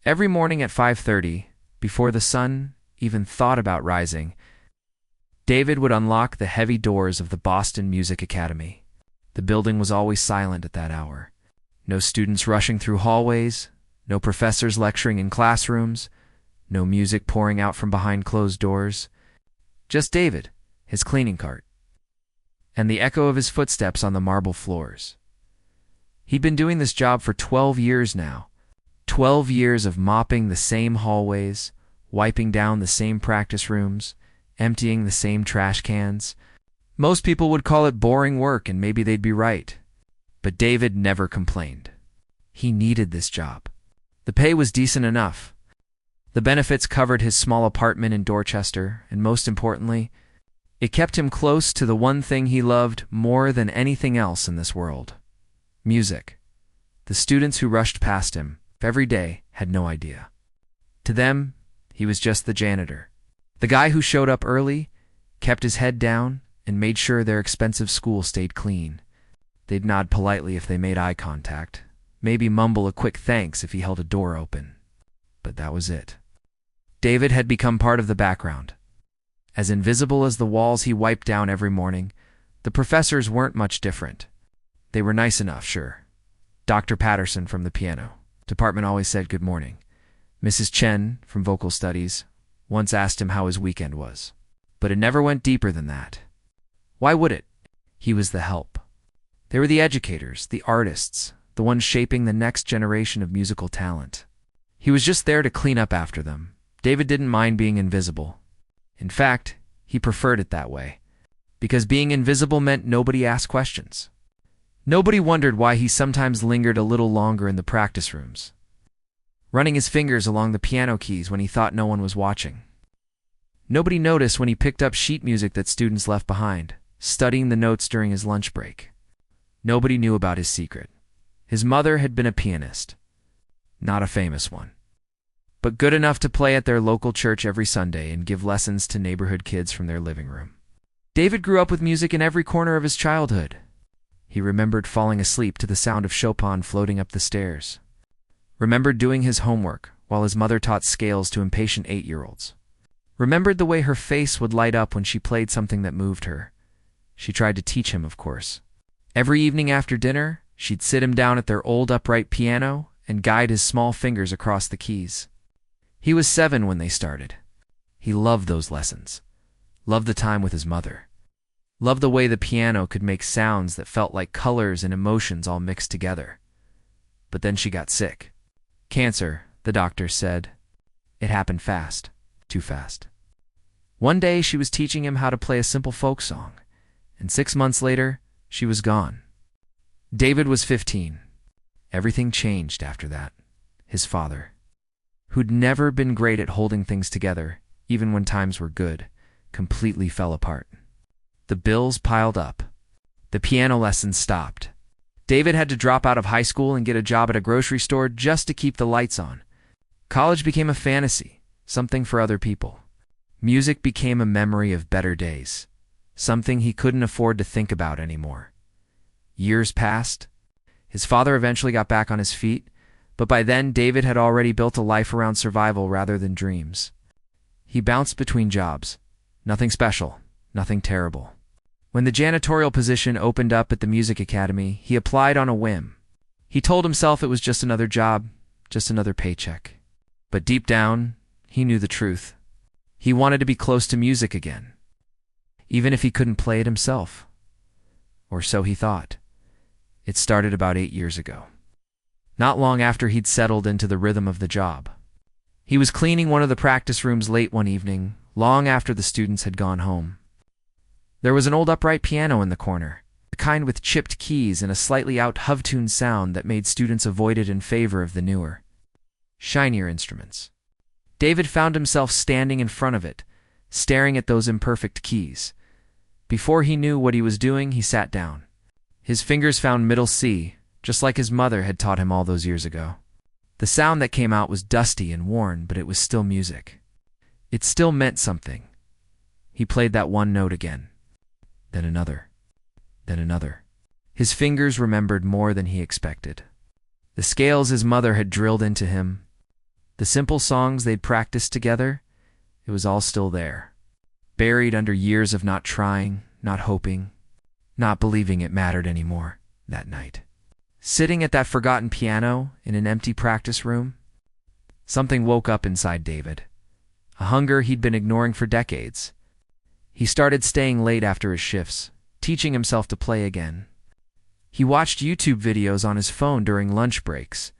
Every morning at 5:30, before the sun even thought about rising, David would unlock the heavy doors of the Boston Music Academy. The building was always silent at that hour. No students rushing through hallways, no professors lecturing in classrooms, no music pouring out from behind closed doors. Just David, his cleaning cart, and the echo of his footsteps on the marble floors. He'd been doing this job for 12 years now. 12 years of mopping the same hallways, wiping down the same practice rooms, emptying the same trash cans. Most people would call it boring work, and maybe they'd be right. But David never complained. He needed this job. The pay was decent enough. The benefits covered his small apartment in Dorchester, and most importantly, it kept him close to the one thing he loved more than anything else in this world: music. The students who rushed past him every day had no idea. To them, he was just the janitor. The guy who showed up early, kept his head down, and made sure their expensive school stayed clean. They'd nod politely if they made eye contact, maybe mumble a quick thanks if he held a door open. But that was it. David had become part of the background. As invisible as the walls he wiped down every morning, the professors weren't much different. They were nice enough, sure. Dr. Patterson from the piano department always said good morning. Mrs. Chen from vocal studies once asked him how his weekend was. But it never went deeper than that. Why would it? He was the help. They were the educators, the artists, the ones shaping the next generation of musical talent. He was just there to clean up after them. David didn't mind being invisible. In fact, he preferred it that way, because being invisible meant nobody asked questions. Nobody wondered why he sometimes lingered a little longer in the practice rooms, running his fingers along the piano keys when he thought no one was watching. Nobody noticed when he picked up sheet music that students left behind, studying the notes during his lunch break. Nobody knew about his secret. His mother had been a pianist, not a famous one, but good enough to play at their local church every Sunday and give lessons to neighborhood kids from their living room. David grew up with music in every corner of his childhood. He remembered falling asleep to the sound of Chopin floating up the stairs. Remembered doing his homework while his mother taught scales to impatient 8-year-olds. Remembered the way her face would light up when she played something that moved her. She tried to teach him, of course. Every evening after dinner, she'd sit him down at their old upright piano and guide his small fingers across the keys. He was 7 when they started. He loved those lessons. Loved the time with his mother. Loved the way the piano could make sounds that felt like colors and emotions all mixed together. But then she got sick. Cancer, the doctor said. It happened fast. Too fast. One day she was teaching him how to play a simple folk song, and 6 months later, she was gone. David was 15. Everything changed after that. His father, who'd never been great at holding things together, even when times were good, completely fell apart. The bills piled up. The piano lessons stopped. David had to drop out of high school and get a job at a grocery store just to keep the lights on. College became a fantasy, something for other people. Music became a memory of better days, something he couldn't afford to think about anymore. Years passed. His father eventually got back on his feet, but by then David had already built a life around survival rather than dreams. He bounced between jobs. Nothing special, nothing terrible. When the janitorial position opened up at the music academy, he applied on a whim. He told himself it was just another job, just another paycheck. But deep down, he knew the truth. He wanted to be close to music again, even if he couldn't play it himself. Or so he thought. It started about 8 years ago. Not long after he'd settled into the rhythm of the job. He was cleaning one of the practice rooms late one evening, long after the students had gone home. There was an old upright piano in the corner, the kind with chipped keys and a slightly out-of-tune sound that made students avoid it in favor of the newer, shinier instruments. David found himself standing in front of it, staring at those imperfect keys. Before he knew what he was doing, he sat down. His fingers found middle C, just like his mother had taught him all those years ago. The sound that came out was dusty and worn, but it was still music. It still meant something. He played that one note again. Then another. Then another. His fingers remembered more than he expected. The scales his mother had drilled into him, the The simple songs they'd practiced together, it was all still there, buried under years of not trying, not hoping, not believing it mattered anymore that night. Sitting at that forgotten piano in an empty practice room, something woke up inside David, a hunger he'd been ignoring for decades. He started staying late after his shifts, teaching himself to play again. He watched YouTube videos on his phone during lunch breaks,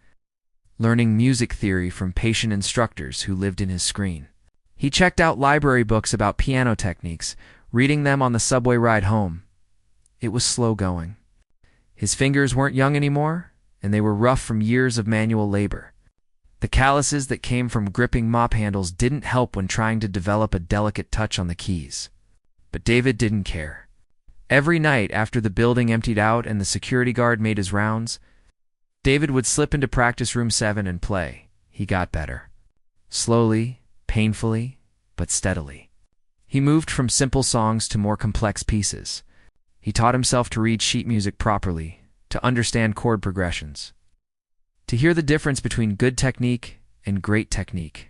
learning music theory from patient instructors who lived in his screen. He checked out library books about piano techniques, reading them on the subway ride home. It was slow going. His fingers weren't young anymore, and they were rough from years of manual labor. The calluses that came from gripping mop handles didn't help when trying to develop a delicate touch on the keys. But David didn't care. Every night after the building emptied out and the security guard made his rounds, David would slip into practice room 7 and play. He got better. Slowly, painfully, but steadily. He moved from simple songs to more complex pieces. He taught himself to read sheet music properly, to understand chord progressions, to hear the difference between good technique and great technique.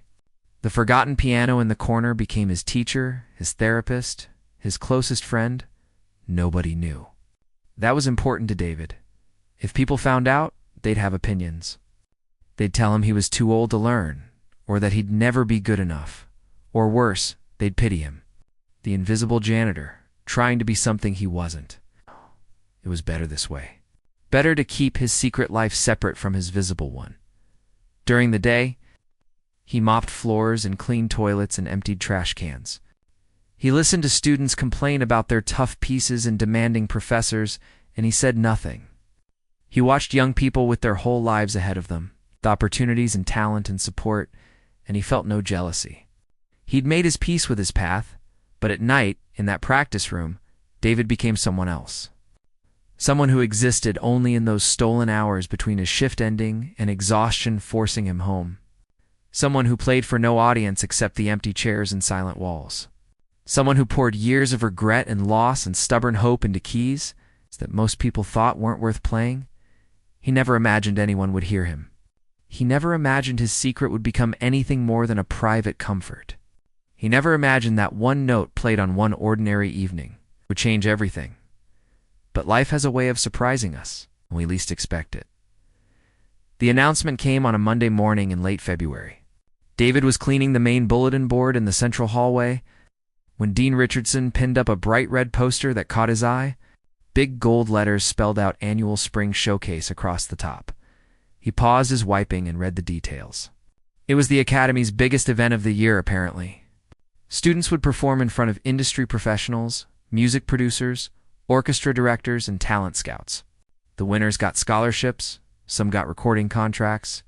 The forgotten piano in the corner became his teacher, his therapist, his closest friend. Nobody knew. That was important to David. If people found out, they'd have opinions. They'd tell him he was too old to learn, or that he'd never be good enough. Or worse, they'd pity him. The invisible janitor, trying to be something he wasn't. It was better this way. Better to keep his secret life separate from his visible one. During the day, he mopped floors and cleaned toilets and emptied trash cans. He listened to students complain about their tough pieces and demanding professors, and he said nothing. He watched young people with their whole lives ahead of them, the opportunities and talent and support, and he felt no jealousy. He'd made his peace with his path, but at night, in that practice room, David became someone else. Someone who existed only in those stolen hours between his shift ending and exhaustion forcing him home. Someone who played for no audience except the empty chairs and silent walls. Someone who poured years of regret and loss and stubborn hope into keys that most people thought weren't worth playing. He never imagined anyone would hear him. He never imagined his secret would become anything more than a private comfort. He never imagined that one note played on one ordinary evening would change everything. But life has a way of surprising us when we least expect it. The announcement came on a Monday morning in late February. David was cleaning the main bulletin board in the central hallway when Dean Richardson pinned up a bright red poster that caught his eye. Big gold letters spelled out Annual Spring Showcase across the top. He paused his wiping and read the details. It was the Academy's biggest event of the year, apparently. Students would perform in front of industry professionals, music producers, orchestra directors, and talent scouts. The winners got scholarships, some got recording contracts,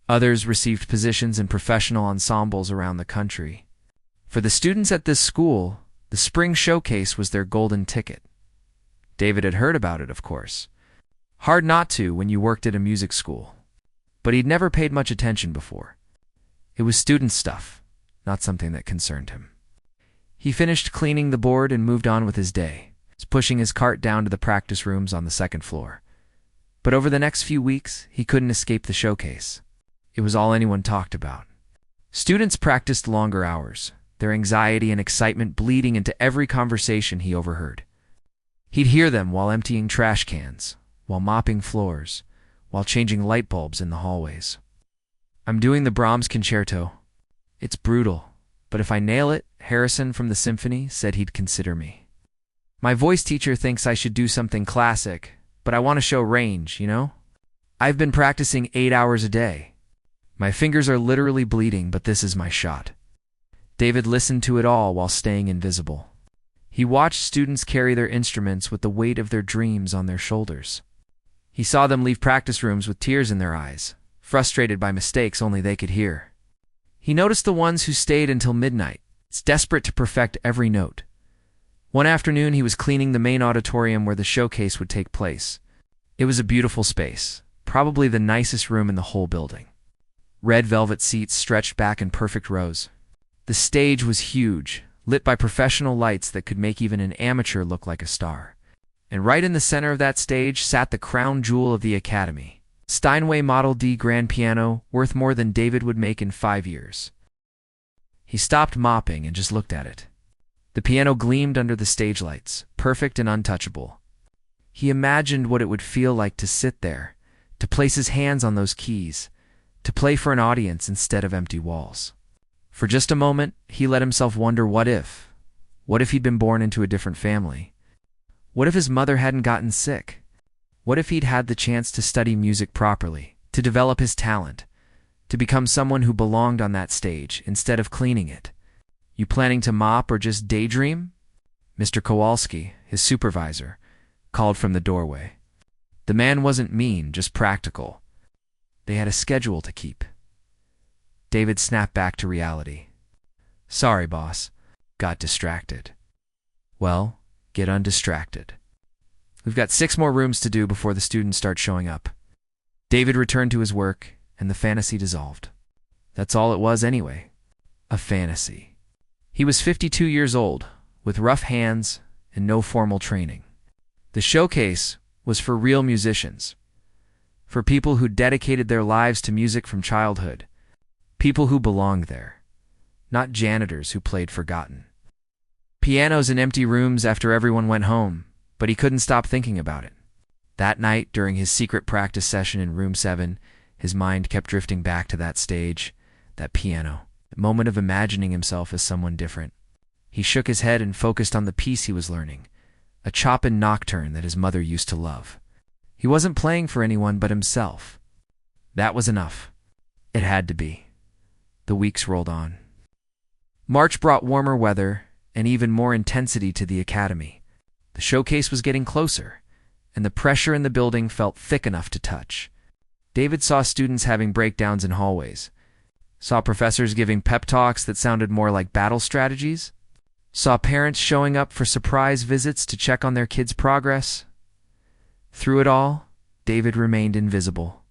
others received positions in professional ensembles around the country. For the students at this school, the Spring Showcase was their golden ticket. David had heard about it, of course. Hard not to when you worked at a music school. But he'd never paid much attention before. It was student stuff, not something that concerned him. He finished cleaning the board and moved on with his day, pushing his cart down to the practice rooms on the second floor. But over the next few weeks, he couldn't escape the showcase. It was all anyone talked about. Students practiced longer hours, their anxiety and excitement bleeding into every conversation he overheard. He'd hear them while emptying trash cans, while mopping floors, while changing light bulbs in the hallways. "I'm doing the Brahms concerto. It's brutal, but if I nail it, Harrison from the symphony said he'd consider me. My voice teacher thinks I should do something classic, but I want to show range, you know? I've been practicing 8 hours a day. My fingers are literally bleeding, but this is my shot." David listened to it all while staying invisible. He watched students carry their instruments with the weight of their dreams on their shoulders. He saw them leave practice rooms with tears in their eyes, frustrated by mistakes only they could hear. He noticed the ones who stayed until midnight, desperate to perfect every note. One afternoon, he was cleaning the main auditorium where the showcase would take place. It was a beautiful space, probably the nicest room in the whole building. Red velvet seats stretched back in perfect rows. The stage was huge, lit by professional lights that could make even an amateur look like a star. And right in the center of that stage sat the crown jewel of the Academy, Steinway Model D grand piano, worth more than David would make in 5 years. He stopped mopping and just looked at it. The piano gleamed under the stage lights, perfect and untouchable. He imagined what it would feel like to sit there, to place his hands on those keys, to play for an audience instead of empty walls. For just a moment, he let himself wonder what if. What if he'd been born into a different family? What if his mother hadn't gotten sick? What if he'd had the chance to study music properly, to develop his talent, to become someone who belonged on that stage instead of cleaning it? You planning to mop or just daydream? Mr. Kowalski, his supervisor, called from the doorway. The man wasn't mean, just practical. They had a schedule to keep. David snapped back to reality. Sorry, boss. Got distracted. Well, get undistracted. We've got 6 more rooms to do before the students start showing up. David returned to his work, and the fantasy dissolved. That's all it was anyway. A fantasy. He was 52 years old, with rough hands and no formal training. The showcase was for real musicians, for people who dedicated their lives to music from childhood, people who belonged there, not janitors who played forgotten. Pianos in empty rooms after everyone went home, but he couldn't stop thinking about it. That night, during his secret practice session in room 7, his mind kept drifting back to that stage, that piano, the moment of imagining himself as someone different. He shook his head and focused on the piece he was learning, a Chopin nocturne that his mother used to love. He wasn't playing for anyone but himself. That was enough. It had to be. The weeks rolled on. March brought warmer weather and even more intensity to the academy. The showcase was getting closer, and the pressure in the building felt thick enough to touch. David saw students having breakdowns in hallways, saw professors giving pep talks that sounded more like battle strategies, saw parents showing up for surprise visits to check on their kids' progress. Through it all, David remained invisible.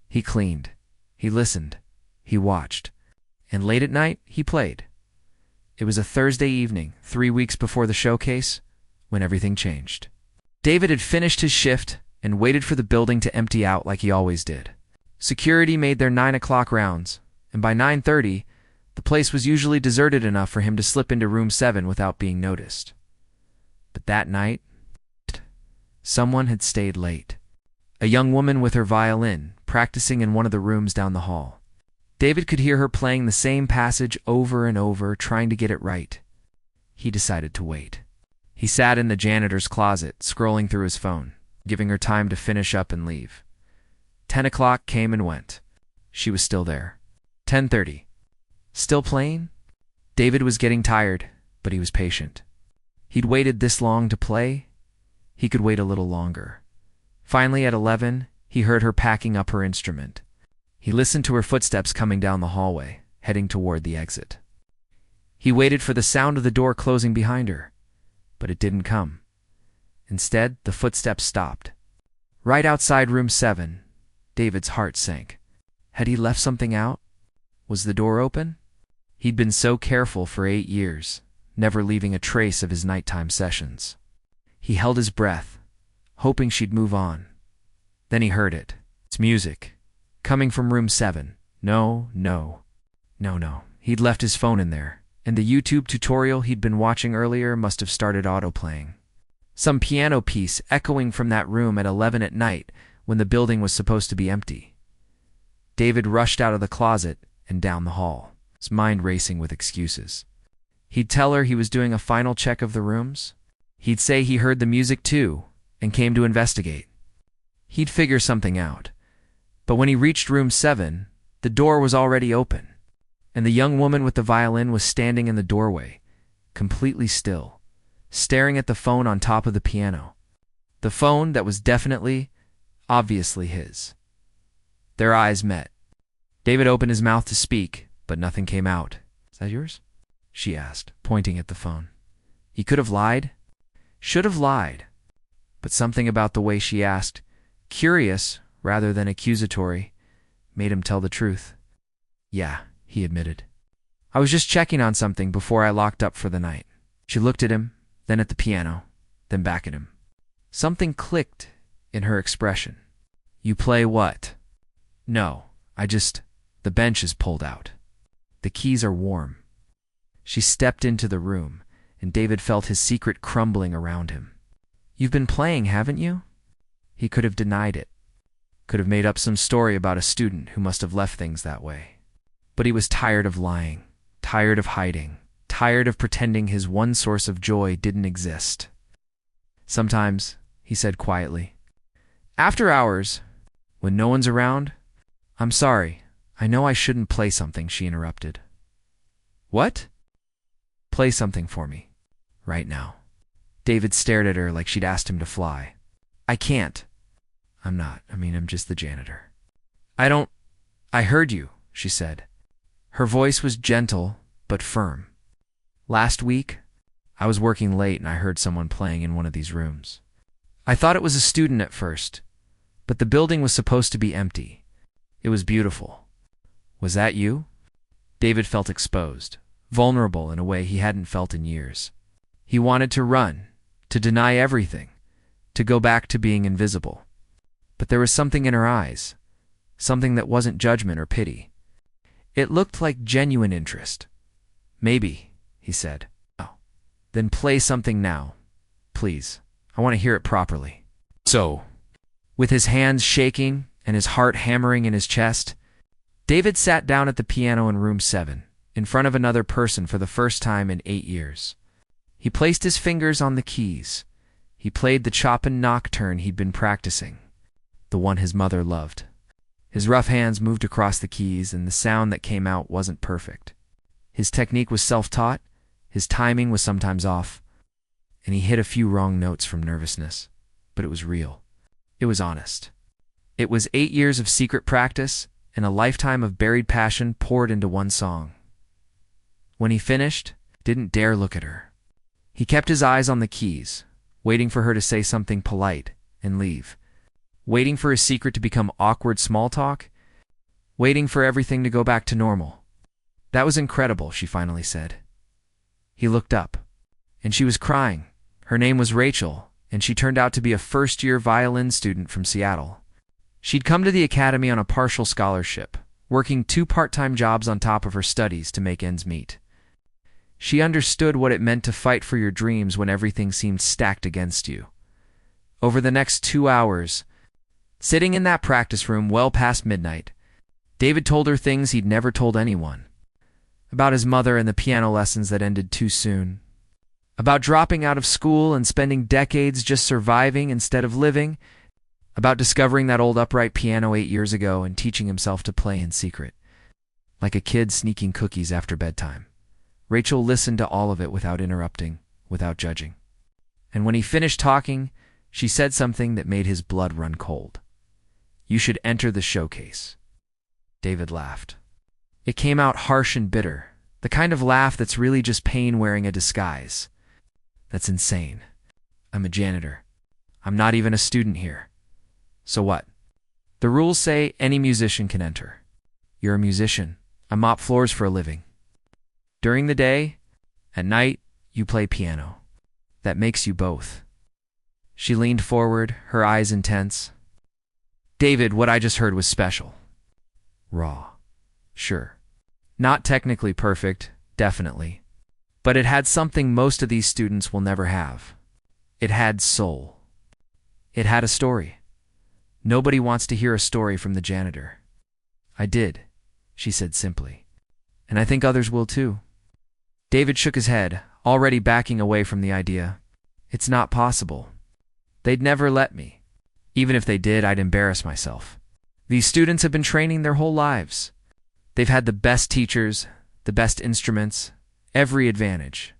He cleaned, he listened, he watched, and late at night, he played. It was a Thursday evening, 3 weeks before the showcase, when everything changed. David had finished his shift and waited for the building to empty out like he always did. Security made their 9 o'clock rounds, and by 9:30, the place was usually deserted enough for him to slip into room 7 without being noticed. But that night, someone had stayed late. A young woman with her violin, practicing in one of the rooms down the hall. David could hear her playing the same passage over and over, trying to get it right. He decided to wait. He sat in the janitor's closet, scrolling through his phone, giving her time to finish up and leave. 10 o'clock came and went. She was still there. 10:30. Still playing? David was getting tired, but he was patient. He'd waited this long to play. He could wait a little longer. Finally, at 11, he heard her packing up her instrument. He listened to her footsteps coming down the hallway, heading toward the exit. He waited for the sound of the door closing behind her, but it didn't come. Instead, the footsteps stopped. Right outside room 7, David's heart sank. Had he left something out? Was the door open? He'd been so careful for 8 years, never leaving a trace of his nighttime sessions. He held his breath, hoping she'd move on. Then he heard it. It's music. Coming from room 7. No. He'd left his phone in there, and the YouTube tutorial he'd been watching earlier must have started autoplaying. Some piano piece echoing from that room at 11 at night when the building was supposed to be empty. David rushed out of the closet and down the hall, his mind racing with excuses. He'd tell her he was doing a final check of the rooms. He'd say he heard the music too and came to investigate. He'd figure something out. But when he reached room 7, the door was already open, and the young woman with the violin was standing in the doorway, completely still, staring at the phone on top of the piano. The phone that was definitely, obviously his. Their eyes met. David opened his mouth to speak, but nothing came out. Is that yours? She asked, pointing at the phone. He could have lied, should have lied, but something about the way she asked, curious rather than accusatory, made him tell the truth. Yeah, he admitted. I was just checking on something before I locked up for the night. She looked at him, then at the piano, then back at him. Something clicked in her expression. You play what? No, the bench is pulled out. The keys are warm. She stepped into the room, and David felt his secret crumbling around him. You've been playing, haven't you? He could have denied it. Could have made up some story about a student who must have left things that way. But he was tired of lying, tired of hiding, tired of pretending his one source of joy didn't exist. Sometimes, he said quietly, after hours, when no one's around, I'm sorry, I know I shouldn't play something, she interrupted. What? Play something for me, right now. David stared at her like she'd asked him to fly. I can't. I'm just the janitor. I heard you, she said. Her voice was gentle, but firm. Last week, I was working late and I heard someone playing in one of these rooms. I thought it was a student at first, but the building was supposed to be empty. It was beautiful. Was that you? David felt exposed, vulnerable in a way he hadn't felt in years. He wanted to run, to deny everything, to go back to being invisible. But there was something in her eyes, something that wasn't judgment or pity. It looked like genuine interest. Maybe, he said. Oh, then play something now, please. I want to hear it properly. So, with his hands shaking and his heart hammering in his chest, David sat down at the piano in room 7, in front of another person for the first time in 8 years. He placed his fingers on the keys. He played the chop-and nocturne he'd been practicing, the one his mother loved. His rough hands moved across the keys, and the sound that came out wasn't perfect. His technique was self-taught, his timing was sometimes off, and he hit a few wrong notes from nervousness, but it was real. It was honest. It was 8 years of secret practice and a lifetime of buried passion poured into one song. When he finished, didn't dare look at her. He kept his eyes on the keys, waiting for her to say something polite and leave, waiting for his secret to become awkward small talk, waiting for everything to go back to normal. That was incredible, she finally said. He looked up, and she was crying. Her name was Rachel, and she turned out to be a first-year violin student from Seattle. She'd come to the academy on a partial scholarship, working 2 part-time jobs on top of her studies to make ends meet. She understood what it meant to fight for your dreams when everything seemed stacked against you. Over the next 2 hours, sitting in that practice room well past midnight, David told her things he'd never told anyone. About his mother and the piano lessons that ended too soon. About dropping out of school and spending decades just surviving instead of living. About discovering that old upright piano 8 years ago and teaching himself to play in secret, like a kid sneaking cookies after bedtime. Rachel listened to all of it without interrupting, without judging. And when he finished talking, she said something that made his blood run cold. You should enter the showcase. David laughed. It came out harsh and bitter, the kind of laugh that's really just pain wearing a disguise. That's insane. I'm a janitor. I'm not even a student here. So what? The rules say any musician can enter. You're a musician. I mop floors for a living. During the day, at night, you play piano. That makes you both. She leaned forward, her eyes intense. David, what I just heard was special. Raw. Sure. Not technically perfect, definitely. But it had something most of these students will never have. It had soul. It had a story. Nobody wants to hear a story from the janitor. I did, she said simply. And I think others will too. David shook his head, already backing away from the idea. It's not possible. They'd never let me. Even if they did, I'd embarrass myself. These students have been training their whole lives. They've had the best teachers, the best instruments, every advantage.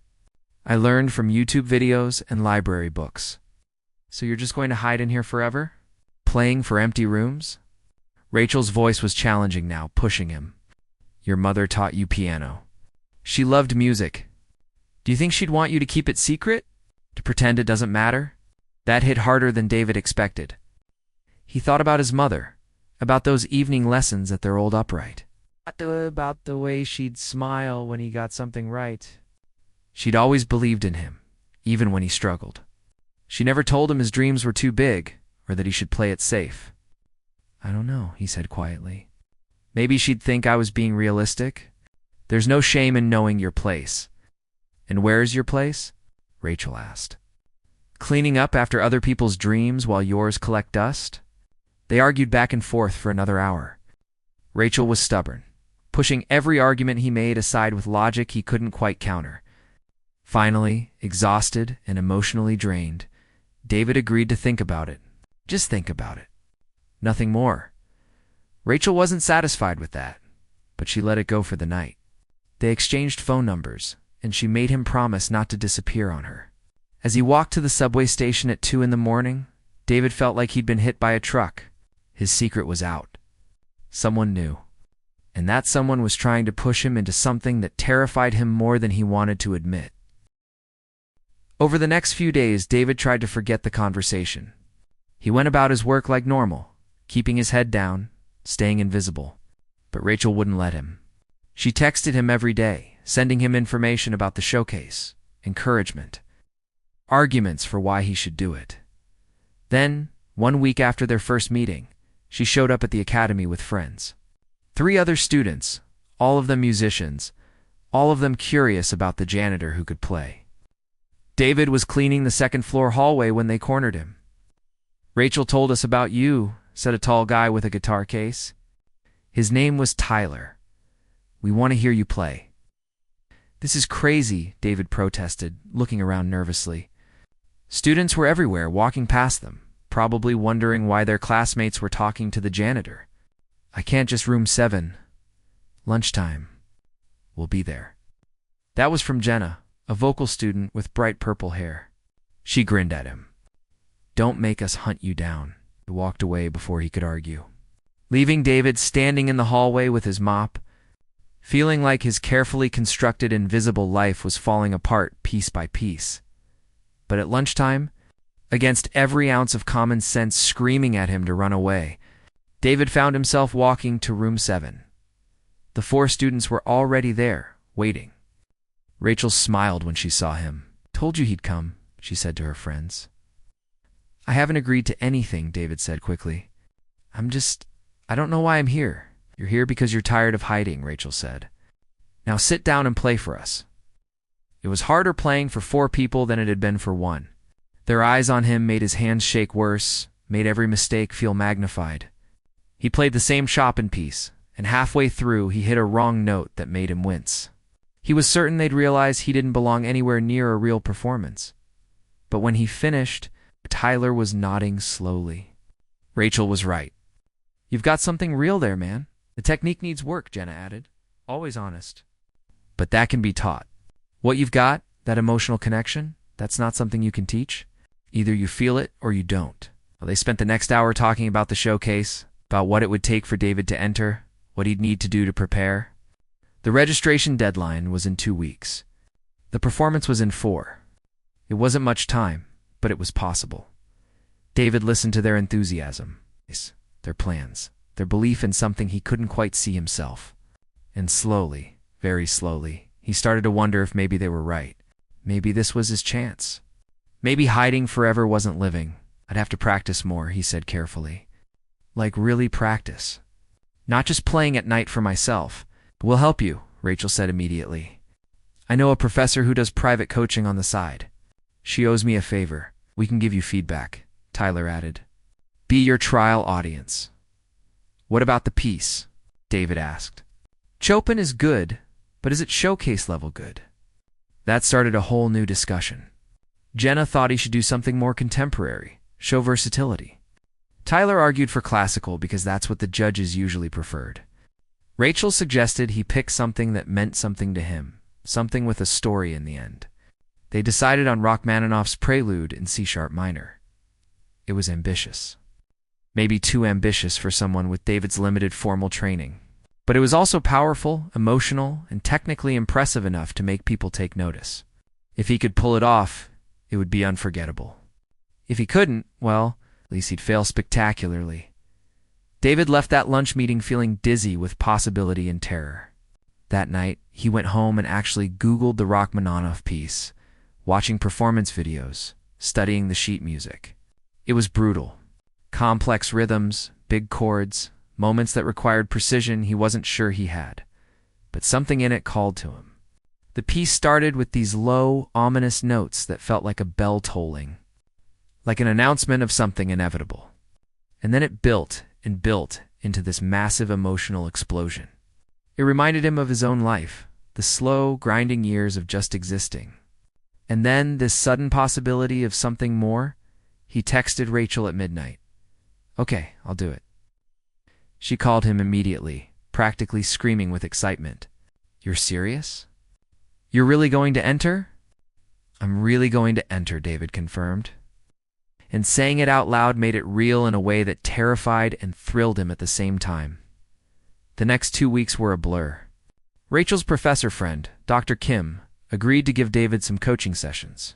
I learned from YouTube videos and library books. So you're just going to hide in here forever? Playing for empty rooms? Rachel's voice was challenging now, pushing him. Your mother taught you piano. She loved music. Do you think she'd want you to keep it secret? To pretend it doesn't matter? That hit harder than David expected. He thought about his mother, about those evening lessons at their old upright. About the way she'd smile when he got something right. She'd always believed in him, even when he struggled. She never told him his dreams were too big, or that he should play it safe. I don't know, he said quietly. Maybe she'd think I was being realistic. There's no shame in knowing your place. And where's your place? Rachel asked. Cleaning up after other people's dreams while yours collect dust? They argued back and forth for another hour. Rachel was stubborn, pushing every argument he made aside with logic he couldn't quite counter. Finally, exhausted and emotionally drained, David agreed to think about it. Just think about it. Nothing more. Rachel wasn't satisfied with that, but she let it go for the night. They exchanged phone numbers, and she made him promise not to disappear on her. As he walked to the subway station at 2 a.m, David felt like he'd been hit by a truck. His secret was out. Someone knew. And that someone was trying to push him into something that terrified him more than he wanted to admit. Over the next few days, David tried to forget the conversation. He went about his work like normal, keeping his head down, staying invisible. But Rachel wouldn't let him. She texted him every day, sending him information about the showcase, encouragement, arguments for why he should do it. Then, 1 week after their first meeting, she showed up at the academy with friends. 3 other students, all of them musicians, all of them curious about the janitor who could play. David was cleaning the second-floor hallway when they cornered him. "Rachel told us about you," said a tall guy with a guitar case. His name was Tyler. "We want to hear you play." "This is crazy," David protested, looking around nervously. Students were everywhere, walking past them, probably wondering why their classmates were talking to the janitor. "I can't just room 7. Lunchtime. We'll be there." That was from Jenna, a vocal student with bright purple hair. She grinned at him. "Don't make us hunt you down." He walked away before he could argue, leaving David standing in the hallway with his mop, feeling like his carefully constructed invisible life was falling apart piece by piece. But at lunchtime, against every ounce of common sense screaming at him to run away, David found himself walking to room 7. The 4 students were already there, waiting. Rachel smiled when she saw him. "Told you he'd come," she said to her friends. "I haven't agreed to anything," David said quickly. I don't know why I'm here." "You're here because you're tired of hiding," Rachel said. "Now sit down and play for us." It was harder playing for 4 people than it had been for 1. Their eyes on him made his hands shake worse, made every mistake feel magnified. He played the same Chopin piece, and halfway through he hit a wrong note that made him wince. He was certain they'd realize he didn't belong anywhere near a real performance. But when he finished, Tyler was nodding slowly. Rachel was right. "You've got something real there, man. The technique needs work," Jenna added. "Always honest. But that can be taught. What you've got, that emotional connection, that's not something you can teach. Either you feel it or you don't." Well, they spent the next hour talking about the showcase, about what it would take for David to enter, what he'd need to do to prepare. The registration deadline was in 2 weeks. The performance was in 4. It wasn't much time, but it was possible. David listened to their enthusiasm, their plans, their belief in something he couldn't quite see himself. And slowly, very slowly, he started to wonder if maybe they were right. Maybe this was his chance. Maybe hiding forever wasn't living. "I'd have to practice more," he said carefully. "Like really practice. Not just playing at night for myself." "We'll help you," Rachel said immediately. "I know a professor who does private coaching on the side. She owes me a favor. We can give you feedback," Tyler added. "Be your trial audience." "What about the piece?" David asked. "Chopin is good, but is it showcase level good?" That started a whole new discussion. Jenna thought he should do something more contemporary, show versatility. Tyler argued for classical because that's what the judges usually preferred. Rachel suggested he pick something that meant something to him, something with a story in the end. They decided on Rachmaninoff's Prelude in C-sharp minor. It was ambitious. Maybe too ambitious for someone with David's limited formal training. But it was also powerful, emotional, and technically impressive enough to make people take notice. If he could pull it off, it would be unforgettable. If he couldn't, well, at least he'd fail spectacularly. David left that lunch meeting feeling dizzy with possibility and terror. That night, he went home and actually Googled the Rachmaninoff piece, watching performance videos, studying the sheet music. It was brutal. Complex rhythms, big chords, moments that required precision he wasn't sure he had. But something in it called to him. The piece started with these low, ominous notes that felt like a bell tolling, like an announcement of something inevitable. And then it built and built into this massive emotional explosion. It reminded him of his own life, the slow, grinding years of just existing. And then this sudden possibility of something more. He texted Rachel at midnight. "Okay, I'll do it." She called him immediately, practically screaming with excitement. "You're serious? You're really going to enter?" "I'm really going to enter," David confirmed. And saying it out loud made it real in a way that terrified and thrilled him at the same time. The next 2 weeks were a blur. Rachel's professor friend, Dr. Kim, agreed to give David some coaching sessions.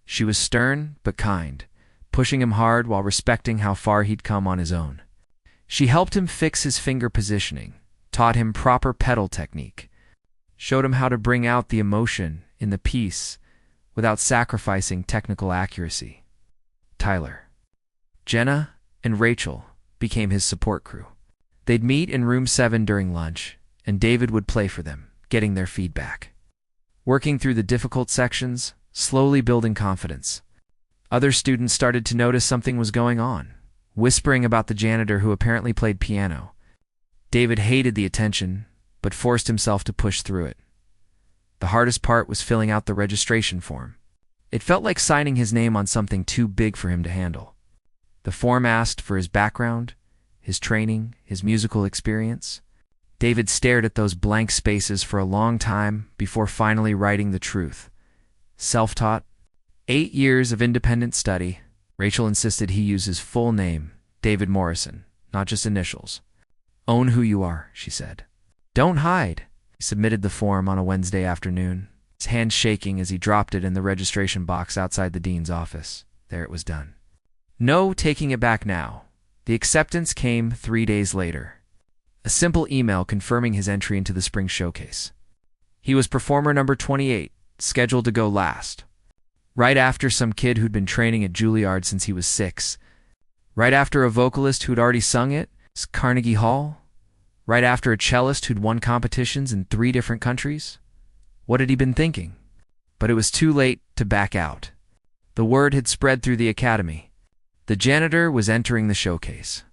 She was stern but kind, pushing him hard while respecting how far he'd come on his own. She helped him fix his finger positioning, taught him proper pedal technique, showed him how to bring out the emotion in the piece without sacrificing technical accuracy. Tyler, Jenna, and Rachel became his support crew. They'd meet in room 7 during lunch, and David would play for them, getting their feedback. Working through the difficult sections, slowly building confidence. Other students started to notice something was going on, whispering about the janitor who apparently played piano. David hated the attention, but forced himself to push through it. The hardest part was filling out the registration form. It felt like signing his name on something too big for him to handle. The form asked for his background, his training, his musical experience. David stared at those blank spaces for a long time before finally writing the truth. Self-taught, 8 years of independent study. Rachel insisted he use his full name, David Morrison, not just initials. "Own who you are," she said. "Don't hide." He submitted the form on a Wednesday afternoon, his hand shaking as he dropped it in the registration box outside the dean's office. There it was done. No taking it back now. The acceptance came 3 days later. A simple email confirming his entry into the spring showcase. He was performer number 28, scheduled to go last. Right after some kid who'd been training at Juilliard since he was 6. Right after a vocalist who'd already sung at Carnegie Hall. Right after a cellist who'd won competitions in 3 different countries. What had he been thinking? But it was too late to back out. The word had spread through the academy. The janitor was entering the showcase.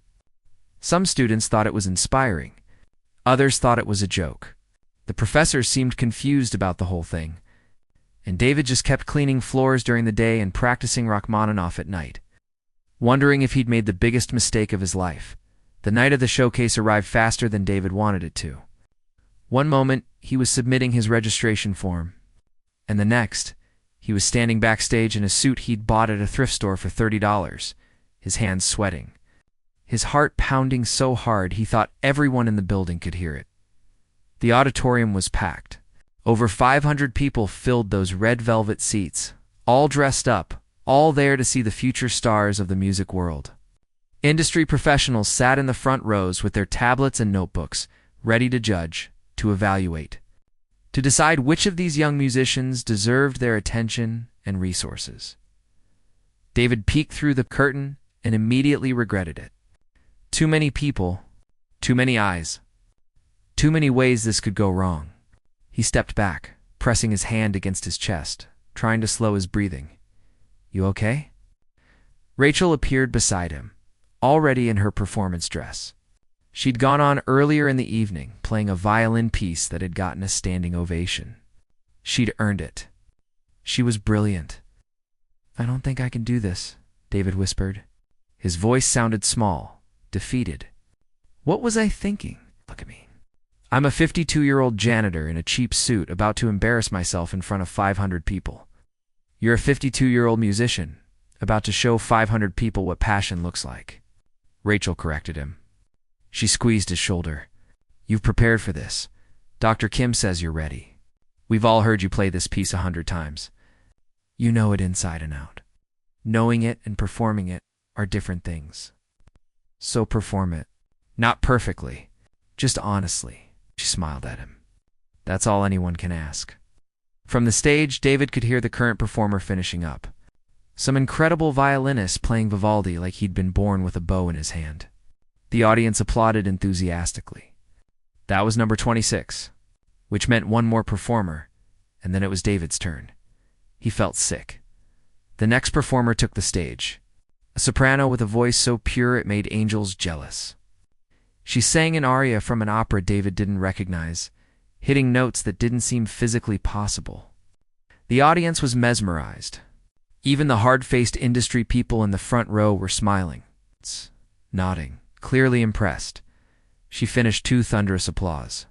Some students thought it was inspiring. Others thought it was a joke. The professors seemed confused about the whole thing. And David just kept cleaning floors during the day and practicing Rachmaninoff at night, wondering if he'd made the biggest mistake of his life. The night of the showcase arrived faster than David wanted it to. One moment, he was submitting his registration form. And the next, he was standing backstage in a suit he'd bought at a thrift store for $30, his hands sweating. His heart pounding so hard he thought everyone in the building could hear it. The auditorium was packed. Over 500 people filled those red velvet seats, all dressed up, all there to see the future stars of the music world. Industry professionals sat in the front rows with their tablets and notebooks, ready to judge, to evaluate, to decide which of these young musicians deserved their attention and resources. David peeked through the curtain and immediately regretted it. Too many people, too many eyes, too many ways this could go wrong. He stepped back, pressing his hand against his chest, trying to slow his breathing. "You okay?" Rachel appeared beside him, already in her performance dress. She'd gone on earlier in the evening, playing a violin piece that had gotten a standing ovation. She'd earned it. She was brilliant. "I don't think I can do this," David whispered. His voice sounded small, defeated. "What was I thinking? Look at me. I'm a 52-year-old janitor in a cheap suit about to embarrass myself in front of 500 people. You're a 52-year-old musician, about to show 500 people what passion looks like." Rachel corrected him. She squeezed his shoulder. "You've prepared for this. Dr. Kim says you're ready. We've all heard you play this piece 100 times. You know it inside and out. Knowing it and performing it are different things. So perform it. Not perfectly, just honestly." She smiled at him. "That's all anyone can ask." From the stage, David could hear the current performer finishing up. Some incredible violinist playing Vivaldi like he'd been born with a bow in his hand. The audience applauded enthusiastically. That was number 26, which meant one more performer, and then it was David's turn. He felt sick. The next performer took the stage, a soprano with a voice so pure it made angels jealous. She sang an aria from an opera David didn't recognize, hitting notes that didn't seem physically possible. The audience was mesmerized. Even the hard-faced industry people in the front row were smiling, nodding, clearly impressed. She finished to thunderous applause.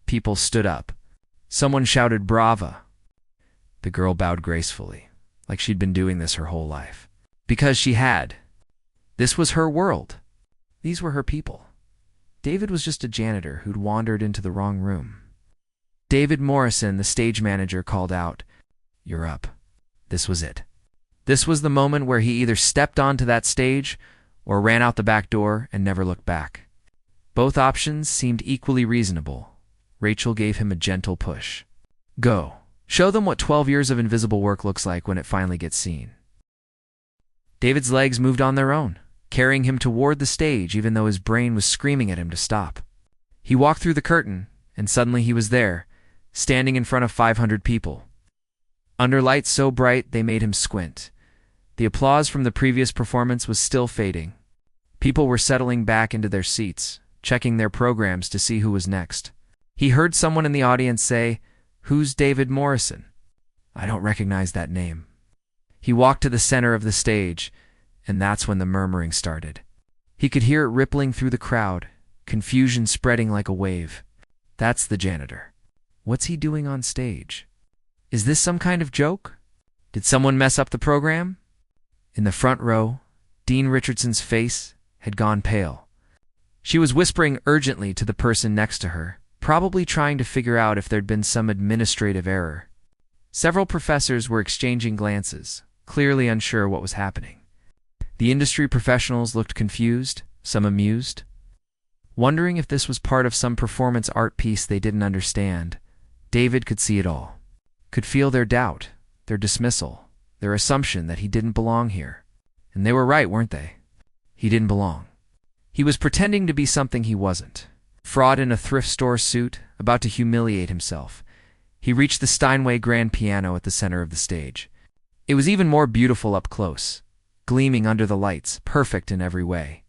People stood up. Someone shouted "Brava!" The girl bowed gracefully, like she'd been doing this her whole life. Because she had. This was her world. These were her people. David was just a janitor who'd wandered into the wrong room. David Morrison, the stage manager, called out, "You're up." This was it. This was the moment where he either stepped onto that stage or ran out the back door and never looked back. Both options seemed equally reasonable. Rachel gave him a gentle push. "Go. Show them what 12 years of invisible work looks like when it finally gets seen." David's legs moved on their own, carrying him toward the stage even though his brain was screaming at him to stop. He walked through the curtain, and suddenly he was there, standing in front of 500 people. Under lights so bright they made him squint. The applause from the previous performance was still fading. People were settling back into their seats, checking their programs to see who was next. He heard someone in the audience say, "Who's David Morrison? I don't recognize that name." He walked to the center of the stage, and that's when the murmuring started. He could hear it rippling through the crowd, confusion spreading like a wave. That's the janitor. What's he doing on stage? Is this some kind of joke? Did someone mess up the program? In the front row, Dean Richardson's face had gone pale. She was whispering urgently to the person next to her, probably trying to figure out if there'd been some administrative error. Several professors were exchanging glances, clearly unsure what was happening. The industry professionals looked confused, some amused, wondering if this was part of some performance art piece they didn't understand. David could see it all, could feel their doubt, their dismissal, their assumption that he didn't belong here. And they were right, weren't they? He didn't belong. He was pretending to be something he wasn't. Fraud in a thrift store suit, about to humiliate himself. He reached the Steinway grand piano at the center of the stage. It was even more beautiful up close, gleaming under the lights, perfect in every way.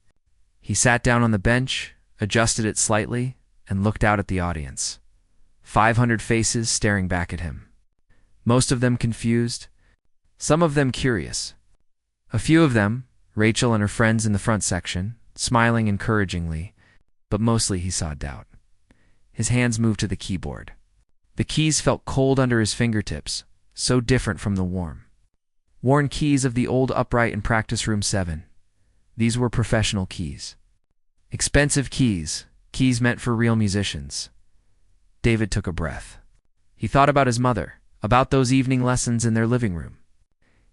He sat down on the bench, adjusted it slightly, and looked out at the audience. 500 faces staring back at him. Most of them confused, some of them curious. A few of them, Rachel and her friends in the front section, smiling encouragingly, but mostly he saw doubt. His hands moved to the keyboard. The keys felt cold under his fingertips, so different from the warm, worn keys of the old upright in practice room 7. These were professional keys. Expensive keys, keys meant for real musicians. David took a breath. He thought about his mother, about those evening lessons in their living room.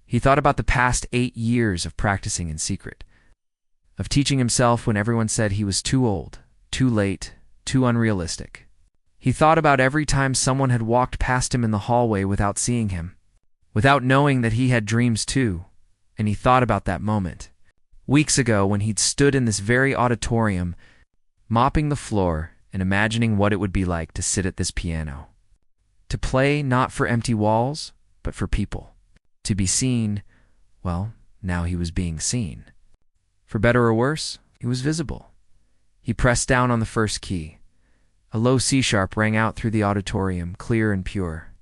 He thought about the past 8 years of practicing in secret, of teaching himself when everyone said he was too old, too late, too unrealistic. He thought about every time someone had walked past him in the hallway without seeing him, without knowing that he had dreams too, and he thought about that moment, weeks ago when he'd stood in this very auditorium, mopping the floor and imagining what it would be like to sit at this piano. To play not for empty walls, but for people. To be seen, well, now he was being seen. For better or worse, he was visible. He pressed down on the first key. A low C-sharp rang out through the auditorium, clear and pure.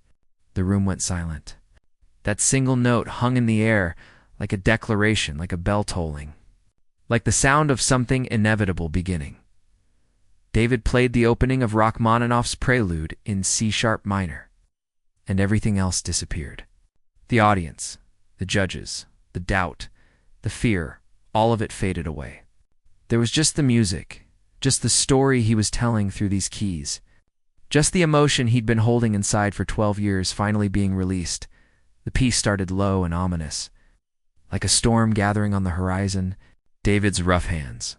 The room went silent. That single note hung in the air like a declaration, like a bell tolling, like the sound of something inevitable beginning. David played the opening of Rachmaninoff's Prelude in C-sharp minor, and everything else disappeared. The audience, the judges, the doubt, the fear, all of it faded away. There was just the music, just the story he was telling through these keys, just the emotion he'd been holding inside for 12 years finally being released. The piece started low and ominous. Like a storm gathering on the horizon, David's rough hands,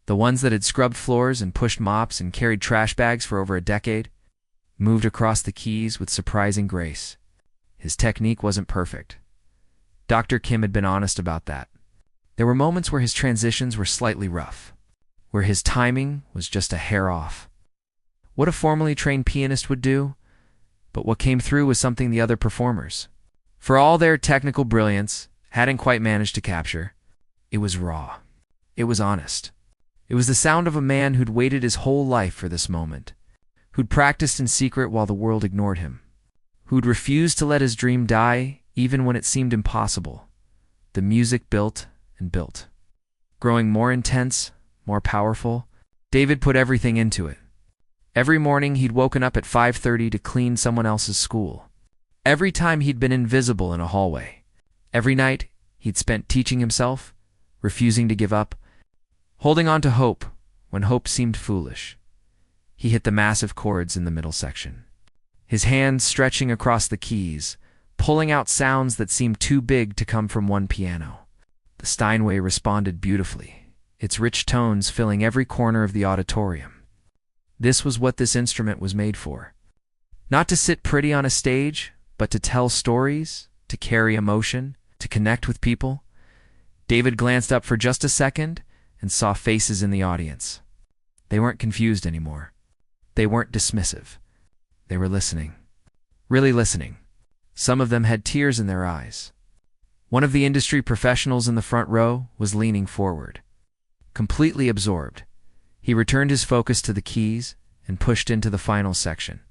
the ones that had scrubbed floors and pushed mops and carried trash bags for over a decade, moved across the keys with surprising grace. His technique wasn't perfect. Dr. Kim had been honest about that. There were moments where his transitions were slightly rough. where his timing was just a hair off. What a formally trained pianist would do, but what came through was something the other performers, for all their technical brilliance, hadn't quite managed to capture. It was raw. It was honest. It was the sound of a man who'd waited his whole life for this moment, who'd practiced in secret while the world ignored him, who'd refused to let his dream die even when it seemed impossible. The music built and built, growing more intense, more powerful. David put everything into it. Every morning he'd woken up at 5:30 to clean someone else's school. Every time he'd been invisible in a hallway. Every night he'd spent teaching himself, refusing to give up, holding on to hope when hope seemed foolish. He hit the massive chords in the middle section, his hands stretching across the keys, pulling out sounds that seemed too big to come from one piano. The Steinway responded beautifully, its rich tones filling every corner of the auditorium. This was what this instrument was made for. Not to sit pretty on a stage, but to tell stories, to carry emotion, to connect with people. David glanced up for just a second and saw faces in the audience. They weren't confused anymore. They weren't dismissive. They were listening. Really listening. Some of them had tears in their eyes. One of the industry professionals in the front row was leaning forward, completely absorbed. He returned his focus to the keys and pushed into the final section.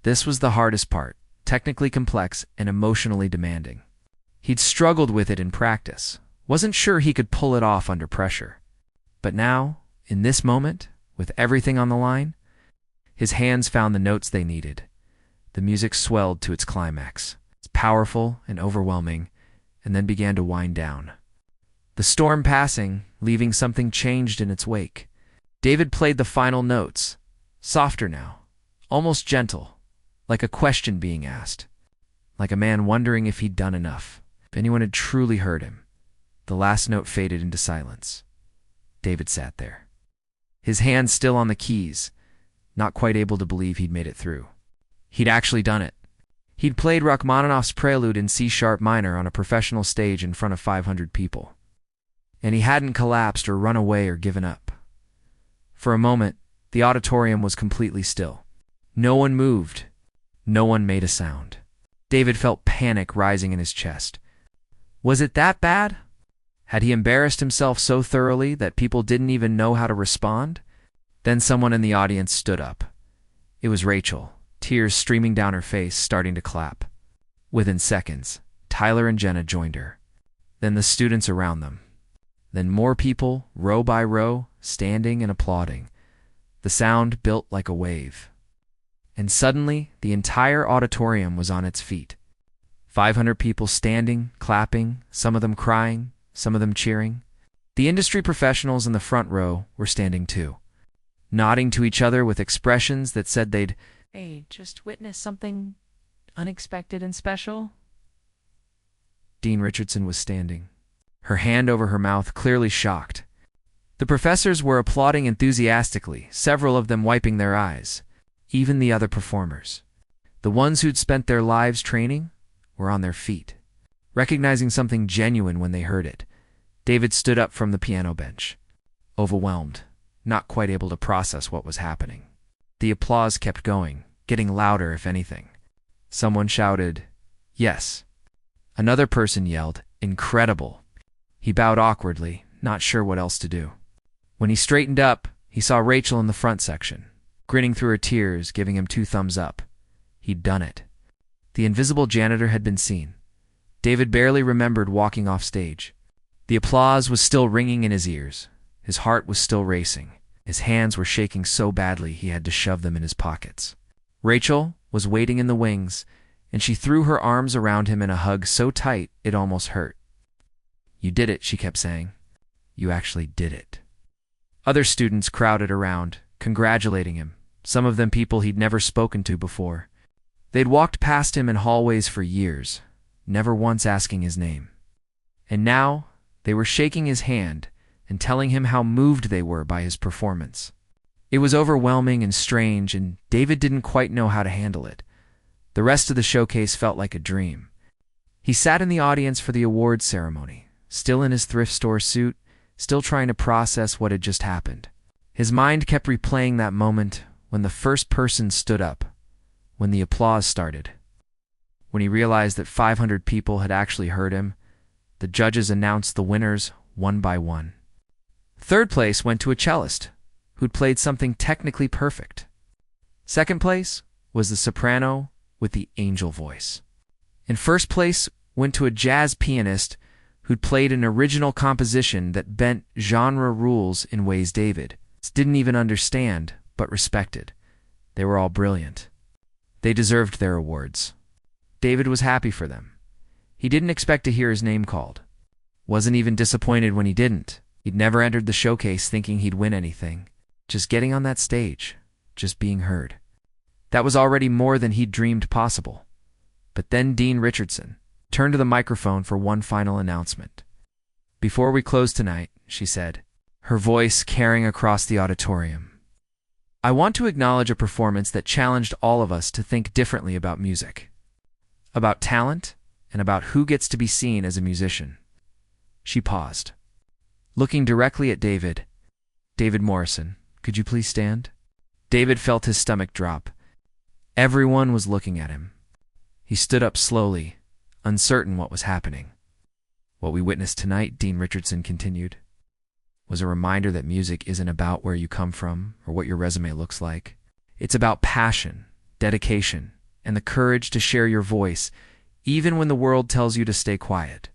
This was the hardest part, technically complex and emotionally demanding. He'd struggled with it in practice, wasn't sure he could pull it off under pressure. But now, in this moment, with everything on the line, his hands found the notes they needed. The music swelled to its climax. It's powerful and overwhelming, and then began to wind down. The storm passing, leaving something changed in its wake. David played the final notes, softer now, almost gentle, like a question being asked, like a man wondering if he'd done enough, if anyone had truly heard him. The last note faded into silence. David sat there, his hands still on the keys, not quite able to believe he'd made it through. He'd actually done it. He'd played Rachmaninoff's Prelude in C-sharp minor on a professional stage in front of 500 people. And he hadn't collapsed or run away or given up. For a moment, the auditorium was completely still. No one moved. No one made a sound. David felt panic rising in his chest. Was it that bad? Had he embarrassed himself so thoroughly that people didn't even know how to respond? Then someone in the audience stood up. It was Rachel, tears streaming down her face, starting to clap. Within seconds, Tyler and Jenna joined her. Then the students around them. Then more people, row by row, standing and applauding. The sound built like a wave. And suddenly, the entire auditorium was on its feet. 500 people standing, clapping, some of them crying, some of them cheering. The industry professionals in the front row were standing too, nodding to each other with expressions that said they'd, "Hey, just witnessed something unexpected and special." Dean Richardson was standing, her hand over her mouth, clearly shocked. The professors were applauding enthusiastically, several of them wiping their eyes. Even the other performers, the ones who'd spent their lives training, were on their feet, recognizing something genuine when they heard it. David stood up from the piano bench, overwhelmed, not quite able to process what was happening. The applause kept going, getting louder if anything. Someone shouted, "Yes." Another person yelled, "Incredible." He bowed awkwardly, not sure what else to do. When he straightened up, he saw Rachel in the front section, grinning through her tears, giving him 2 thumbs up. He'd done it. The invisible janitor had been seen. David barely remembered walking off stage. The applause was still ringing in his ears. His heart was still racing. His hands were shaking so badly he had to shove them in his pockets. Rachel was waiting in the wings, and she threw her arms around him in a hug so tight it almost hurt. "You did it," she kept saying. "You actually did it." Other students crowded around, congratulating him, some of them people he'd never spoken to before. They'd walked past him in hallways for years, never once asking his name. And now they were shaking his hand and telling him how moved they were by his performance. It was overwhelming and strange, and David didn't quite know how to handle it. The rest of the showcase felt like a dream. He sat in the audience for the awards ceremony, still in his thrift store suit, still trying to process what had just happened. His mind kept replaying that moment when the first person stood up, when the applause started. When he realized that 500 people had actually heard him, the judges announced the winners one by one. Third place went to a cellist who'd played something technically perfect. Second place was the soprano with the angel voice. And first place went to a jazz pianist who'd played an original composition that bent genre rules in ways David didn't even understand, but respected. They were all brilliant. They deserved their awards. David was happy for them. He didn't expect to hear his name called. Wasn't even disappointed when he didn't. He'd never entered the showcase thinking he'd win anything. Just getting on that stage, just being heard. That was already more than he'd dreamed possible. But then Dean Richardson turned to the microphone for one final announcement. "Before we close tonight," she said, her voice carrying across the auditorium, "I want to acknowledge a performance that challenged all of us to think differently about music, about talent, and about who gets to be seen as a musician." She paused, looking directly at David. "David Morrison, could you please stand?" David felt his stomach drop. Everyone was looking at him. He stood up slowly, uncertain what was happening. "What we witnessed tonight," Dean Richardson continued, "was a reminder that music isn't about where you come from or what your resume looks like. It's about passion, dedication, and the courage to share your voice, even when the world tells you to stay quiet.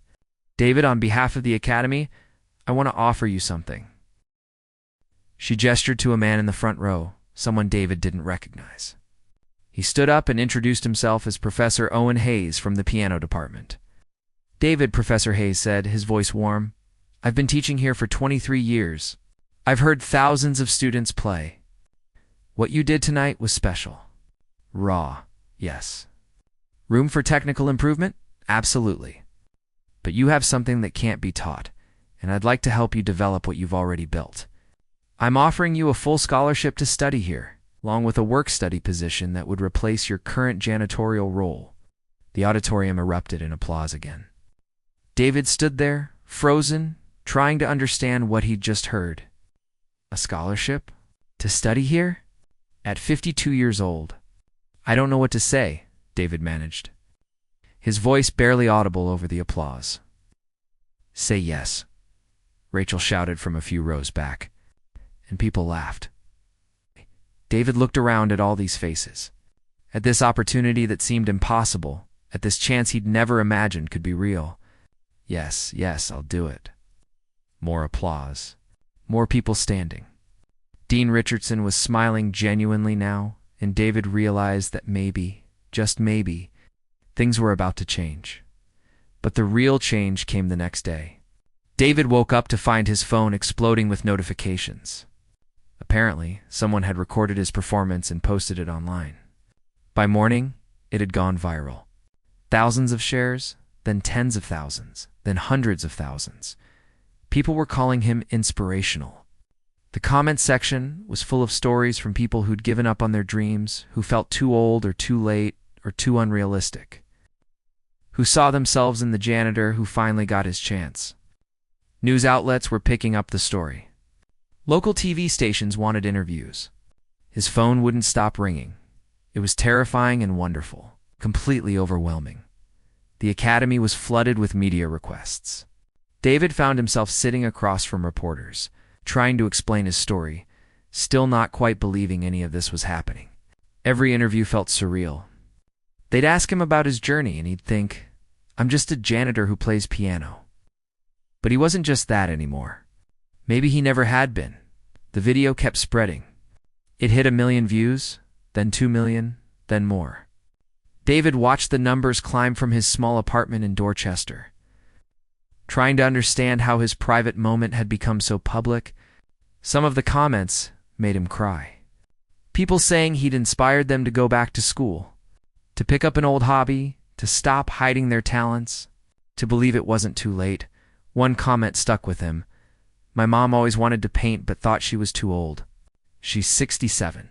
David, on behalf of the Academy, I want to offer you something." She gestured to a man in the front row, someone David didn't recognize. He stood up and introduced himself as Professor Owen Hayes from the piano department. "David," Professor Hayes said, his voice warm, "I've been teaching here for 23 years. I've heard thousands of students play. What you did tonight was special. Raw, yes. Room for technical improvement? Absolutely. But you have something that can't be taught, and I'd like to help you develop what you've already built. I'm offering you a full scholarship to study here, along with a work-study position that would replace your current janitorial role." The auditorium erupted in applause again. David stood there, frozen, trying to understand what he'd just heard. A scholarship? To study here? At 52 years old. "I don't know what to say," David managed, his voice barely audible over the applause. "Say yes," Rachel shouted from a few rows back, and people laughed. David looked around at all these faces, at this opportunity that seemed impossible, at this chance he'd never imagined could be real. "Yes, yes, I'll do it." More applause. More people standing. Dean Richardson was smiling genuinely now, and David realized that maybe, just maybe, things were about to change. But the real change came the next day. David woke up to find his phone exploding with notifications. Apparently, someone had recorded his performance and posted it online. By morning, it had gone viral. Thousands of shares, then tens of thousands, then hundreds of thousands. People were calling him inspirational. The comment section was full of stories from people who'd given up on their dreams, who felt too old or too late or too unrealistic, who saw themselves in the janitor who finally got his chance. News outlets were picking up the story. Local TV stations wanted interviews. His phone wouldn't stop ringing. It was terrifying and wonderful, completely overwhelming. The Academy was flooded with media requests. David found himself sitting across from reporters, trying to explain his story, still not quite believing any of this was happening. Every interview felt surreal. They'd ask him about his journey, and he'd think, "I'm just a janitor who plays piano." But he wasn't just that anymore. Maybe he never had been. The video kept spreading. It hit 1 million views, then 2 million, then more. David watched the numbers climb from his small apartment in Dorchester. Trying to understand how his private moment had become so public, some of the comments made him cry. People saying he'd inspired them to go back to school, to pick up an old hobby, to stop hiding their talents, to believe it wasn't too late. One comment stuck with him. "My mom always wanted to paint but thought she was too old. She's 67.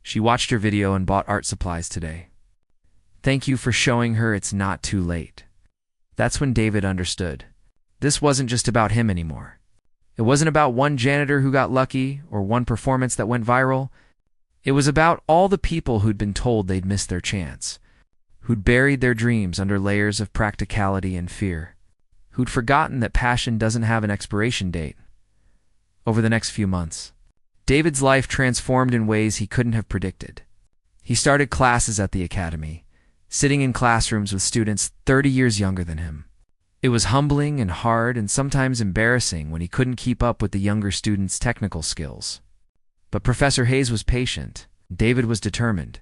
She watched your video and bought art supplies today. Thank you for showing her it's not too late." That's when David understood. This wasn't just about him anymore. It wasn't about one janitor who got lucky or one performance that went viral. It was about all the people who'd been told they'd missed their chance, who'd buried their dreams under layers of practicality and fear, who'd forgotten that passion doesn't have an expiration date. Over the next few months, David's life transformed in ways he couldn't have predicted. He started classes at the academy, sitting in classrooms with students 30 years younger than him. It was humbling and hard and sometimes embarrassing when he couldn't keep up with the younger students' technical skills. But Professor Hayes was patient. David was determined.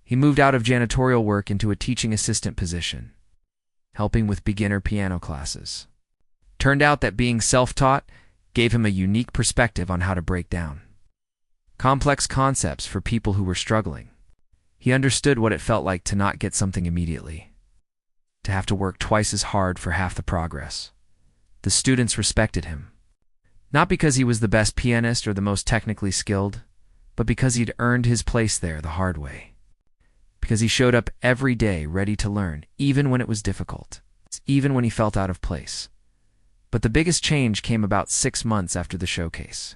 He moved out of janitorial work into a teaching assistant position, helping with beginner piano classes. Turned out that being self-taught gave him a unique perspective on how to break down complex concepts for people who were struggling. He understood what it felt like to not get something immediately, to have to work twice as hard for half the progress. The students respected him, not because he was the best pianist or the most technically skilled, but because he'd earned his place there the hard way. Because he showed up every day ready to learn, even when it was difficult, even when he felt out of place. But the biggest change came about 6 months after the showcase.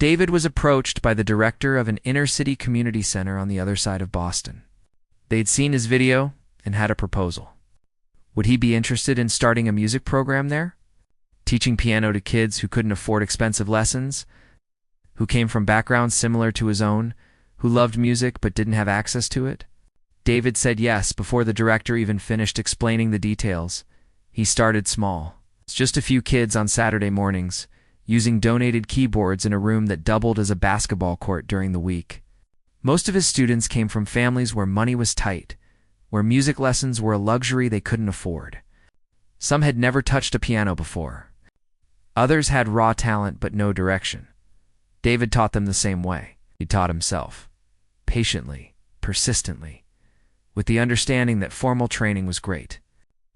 David was approached by the director of an inner-city community center on the other side of Boston. They'd seen his video and had a proposal. Would he be interested in starting a music program there? Teaching piano to kids who couldn't afford expensive lessons, who came from backgrounds similar to his own, who loved music but didn't have access to it? David said yes before the director even finished explaining the details. He started small. It's just a few kids on Saturday mornings, using donated keyboards in a room that doubled as a basketball court during the week. Most of his students came from families where money was tight, where music lessons were a luxury they couldn't afford. Some had never touched a piano before. Others had raw talent but no direction. David taught them the same way. He taught himself, patiently, persistently, with the understanding that formal training was great,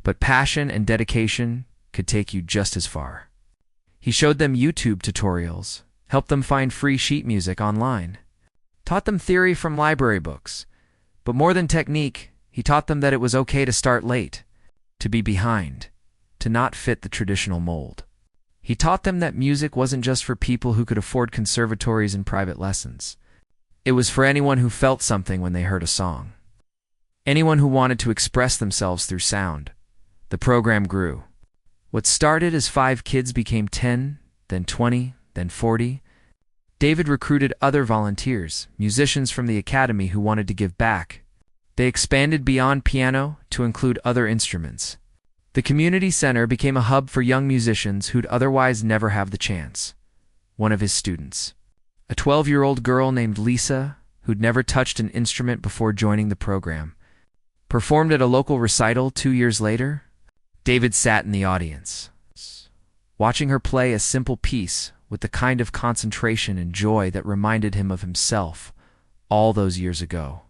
but passion and dedication could take you just as far. He showed them YouTube tutorials, helped them find free sheet music online, taught them theory from library books, but more than technique, he taught them that it was okay to start late, to be behind, to not fit the traditional mold. He taught them that music wasn't just for people who could afford conservatories and private lessons. It was for anyone who felt something when they heard a song. Anyone who wanted to express themselves through sound. The program grew. What started as 5 kids became 10, then 20, then 40. David recruited other volunteers, musicians from the academy who wanted to give back. They expanded beyond piano to include other instruments. The community center became a hub for young musicians who'd otherwise never have the chance. One of his students, a 12-year-old girl named Lisa, who'd never touched an instrument before joining the program, performed at a local recital 2 years later. David sat in the audience, watching her play a simple piece with the kind of concentration and joy that reminded him of himself all those years ago,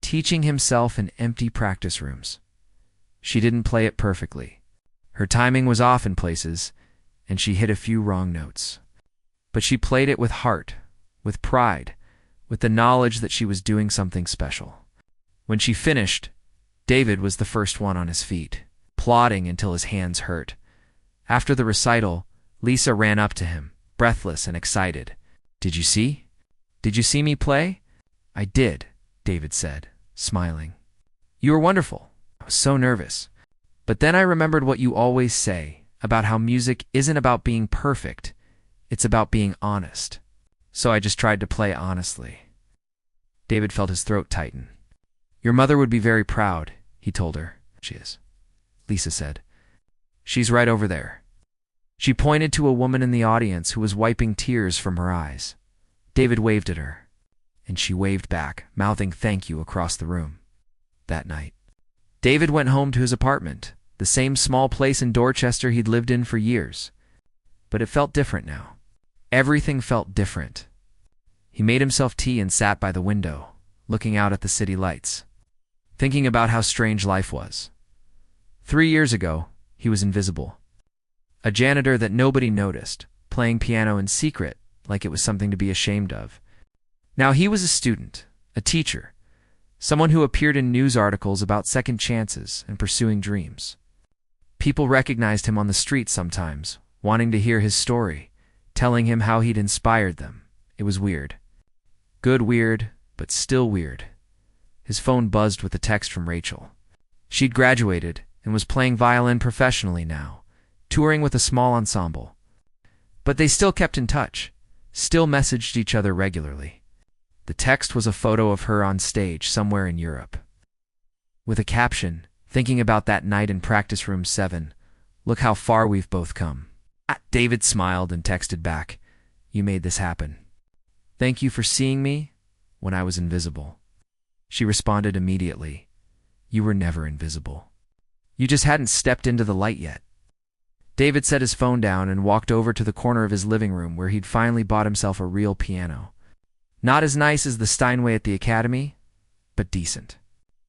teaching himself in empty practice rooms. She didn't play it perfectly. Her timing was off in places, and she hit a few wrong notes. But she played it with heart, with pride, with the knowledge that she was doing something special. When she finished, David was the first one on his feet, plodding until his hands hurt. After the recital, Lisa ran up to him, breathless and excited. "Did you see? Did you see me play?" "I did," David said, smiling. "You were wonderful. I was so nervous. But then I remembered what you always say about how music isn't about being perfect. It's about being honest. So I just tried to play honestly." David felt his throat tighten. "Your mother would be very proud," he told her. "She is," Lisa said. "She's right over there." She pointed to a woman in the audience who was wiping tears from her eyes. David waved at her, and she waved back, mouthing thank you across the room. That night, David went home to his apartment, the same small place in Dorchester he'd lived in for years. But it felt different now. Everything felt different. He made himself tea and sat by the window, looking out at the city lights, thinking about how strange life was. 3 years ago, he was invisible. A janitor that nobody noticed, playing piano in secret like it was something to be ashamed of. Now he was a student, a teacher, someone who appeared in news articles about second chances and pursuing dreams. People recognized him on the street sometimes, wanting to hear his story, telling him how he'd inspired them. It was weird. Good weird, but still weird. His phone buzzed with a text from Rachel. She'd graduated and was playing violin professionally now, touring with a small ensemble. But they still kept in touch, still messaged each other regularly. The text was a photo of her on stage somewhere in Europe, with a caption, "Thinking about that night in practice room 7. Look how far we've both come." David smiled and texted back, "You made this happen. Thank you for seeing me when I was invisible." She responded immediately, "You were never invisible. You just hadn't stepped into the light yet." David set his phone down and walked over to the corner of his living room where he'd finally bought himself a real piano. Not as nice as the Steinway at the Academy, but decent.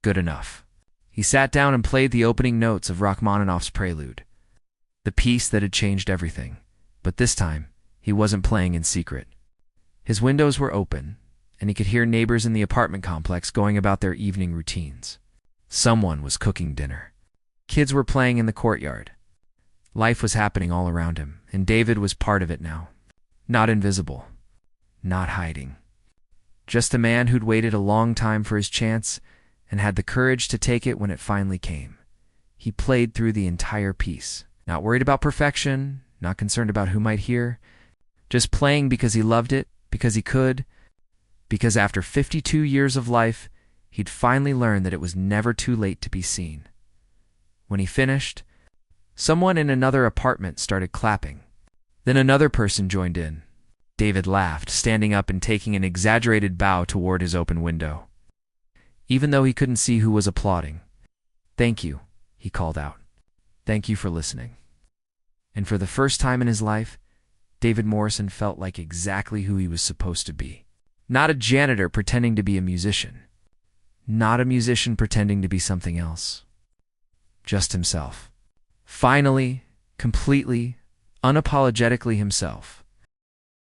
Good enough. He sat down and played the opening notes of Rachmaninoff's Prelude, the piece that had changed everything. But this time, he wasn't playing in secret. His windows were open, and he could hear neighbors in the apartment complex going about their evening routines. Someone was cooking dinner. Kids were playing in the courtyard. Life was happening all around him, and David was part of it now. Not invisible. Not hiding. Just a man who'd waited a long time for his chance and had the courage to take it when it finally came. He played through the entire piece, not worried about perfection, not concerned about who might hear, just playing because he loved it, because he could, because after 52 years of life, he'd finally learned that it was never too late to be seen. When he finished, someone in another apartment started clapping. Then another person joined in. David laughed, standing up and taking an exaggerated bow toward his open window, even though he couldn't see who was applauding. "Thank you," he called out. "Thank you for listening." And for the first time in his life, David Morrison felt like exactly who he was supposed to be. Not a janitor pretending to be a musician. Not a musician pretending to be something else. Just himself. Finally, completely, unapologetically himself.